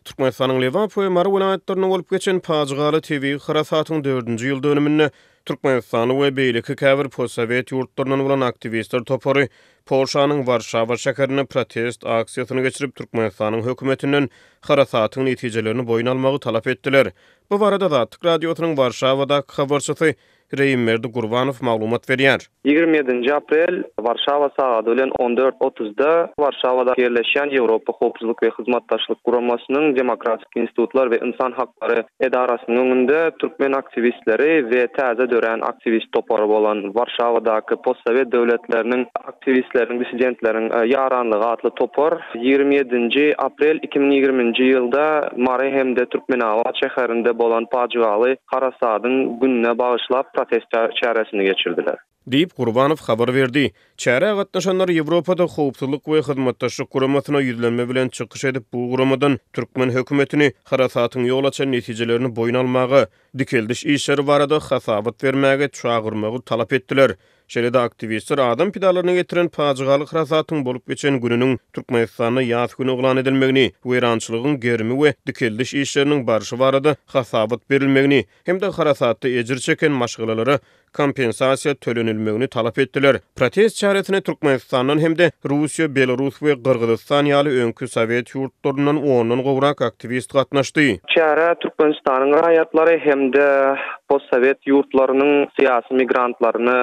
Türkmenistanyň Lewan we Mara welaýatlaryna bolup geçen Pajygaly TV harasatyň 4-nji ýyl dönüminde Türkmenistan we beýleki käbir postsowet ýurtlaryndan bolan aktivistler topary Polşanyň Warşawa şäherine protest aksiýasyny geçirip Türkmenistanyň hökümetinden harasatyň netijelerini boýun almagy talap etdiler. Bu barada Zatlyk radiosynyň Warşawadaky habarçysy Reýmerdi Gurbanow maglumat berýär. 27 aprel Warşawa saat bilen 14:30-da Warşawada ýerleşen Ýewropa Howpsuzlyk we Hyzmatdaşlyk Guramasynyň Demokratik Institutlar we Insan Hakkary Edarasynyň öňünde türkmen aktivistleri we täze dören aktivist topary bolan Warşawadaky postsowet döwletleriniň aktivistleriniň, dissidentleriň ýaranlygy atly topar 27 aprel 2020-nji ýylda Mara hemde Türkmenawat şäherinde bolan Pajygaly harasatyň gününe bagyşlap protest çäresini geçirdiler. Diýip Gurbanow habar berdi. Çäre gatnaşanlar Ýewropada howpsuzlyk we hyzmatdaşlyk guramasyna ýüzlenme bilen çykyş edip bu guramadan türkmen hökümetini harasatyň ýol açan netijelerini boýun almagy, dikeldiş işleri barada hasabat bermäge çağırmagy talap etdiler. Şeride aktivistler adam pidalaryny getiren Pajygaly harasatyň bolup geçen gününiň Türkmenistanyň ýaz güni oglan edilmegini, weýrançylygyň germi we dikeldiş işleriniň barşy barada hasabat berilmegini hem de harasatda ejir çeken maşgylalary kompensasiýa tölenilmegini talap etdiler. Protest çäresine Türkmenistanyň hem de Russiýa, Belarus we Gyrgyzstan ýaly öňkü Sowet ýurtlaryndan 10-dan gowrak aktivist gatnaşdy. Çäre Türkmenistanyň raýatlary hem de postsowet ýurtlarynyň syýasy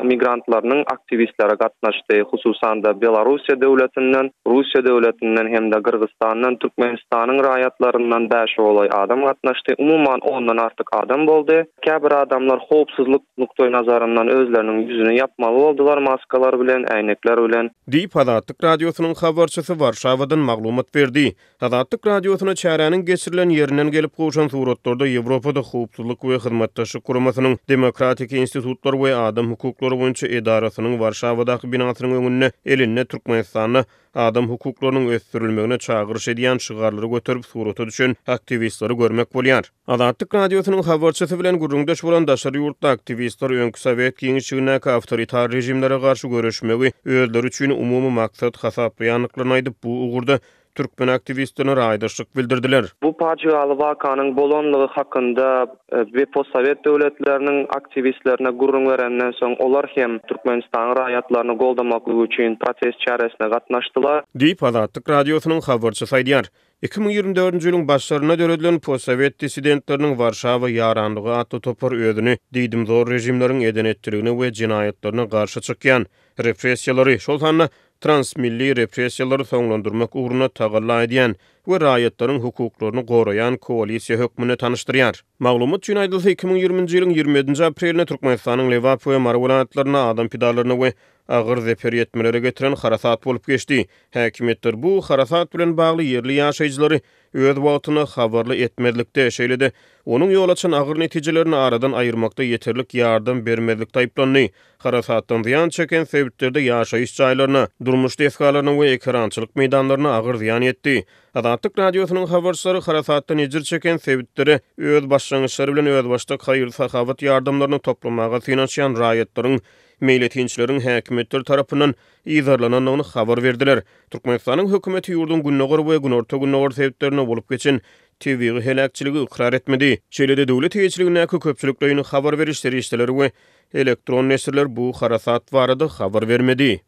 migrantlarynyň aktivistleri gatnaşdy. Hususan da Belarusya döwletinden, Russiýa döwletinden hem de Gyrgyzstandan Türkmenistanyň raýatlaryndan 5 olay adam gatnaşdy. Umuman 10-dan artyk adam boldy. Käbir adamlar howpsuzlyk nukdaý nazaryndan özleriniň ýüzüne ýapmaly boldylar maskalar bilen, äýnekler bilen. Diýip Zatlyk radiosynyň habarçysy Warşawadan maglumat berdi. Zatlyk radiosyna çäreniň geçirilen ýerinden gelip goşan suratlarda Ýewropada howpsuzlyk we hyzmatdaşlyk guramasynyň Demokratik Institutlar we Adam hukuklary boýunça edarasynyň Warşawadaky binasynyň öňünde eline Türkmenistanyň adam hukuklarynyň ösdürilmegine çağırış edýän şygarlary göterip surata düşen aktivistleri görmek bolýar. Zatlyk radiosynyň habarçysy bilen gurrundaş bolan daşary ýurtda aktivistler öňkü Sowet giňişçiligine awtoritar rejimlere garşy görüşmegi özleri üçin umumy maksat hasaplaýanlyklaryny aýdyp bu ugurda türkmen aktivistlerine raýdaşlyk bildirdiler. Bu Pajygaly wakanyň bolanlygy hakynda we postsowet döwletleriniň aktivistlerine gurrun berenden soň olar hem Türkmenistan raýatlaryny goldamak üçin protest çäresine gatnaşdylar. Diýip Zatlyk radiosynyň habarçysy aýdýar. 2024-nji ýylyň başlaryna döredilen postsowet dissidentleriniň Warşawa ýaranlygy atly topar özüni diýdim zor rejimleriň eden etdirigine we jinayetlerine garşy çykýan repressiýalary, şol sanly transmilli repressiýalary soňlandyrmak ugruna tagalla edýän we raýatlaryň hukuklaryny goraýan koalisiýa hökmüne tanışdyrýar. Maglumat üçin aýdylsa 2020-nji ýylyň 27 apreline Türkmenistanyň Lewan we Mara welaýatlaryna adam pidalaryny we agyr zeper ýetmelere getiren harasat bolup geçdi. Häkimetler bu harasat bilen bagly ýerli ýaşaýjylary öz wagtyna habarly etmedlikde şeýlede onuň ýol açan agyr netijelerini aradan aýyrmakda ýeterlik ýardam bermedlikde aýplandy. Harasatdan ziýan çeken sebäplerde ýaşaýyş jaýlaryna, durmuş deskalaryna we ekrançylyk meýdanlaryna agyr ziýan ýetdi. Zatlyk radiosynyň habarçylary harasatdan ejir çeken sebäpleri öz başlangyçlary bilen öz başda haýyr sahabat ýardamlaryny toplamaga finansiýan raýatlaryň meýletinçileriň häkimetler tarapyndan ýazarlanyny habar berdiler. Türkmenistanyň hökümeti ýurdun günnägor we günorta günnägor sebäplerine bolup geçen TV helakçyligi ikrar etmedi. Şeýlede döwlet ýeçiligine köpçüliklerini habar berişleri işleri we elektron nesirler bu harasat barada habar vermedi.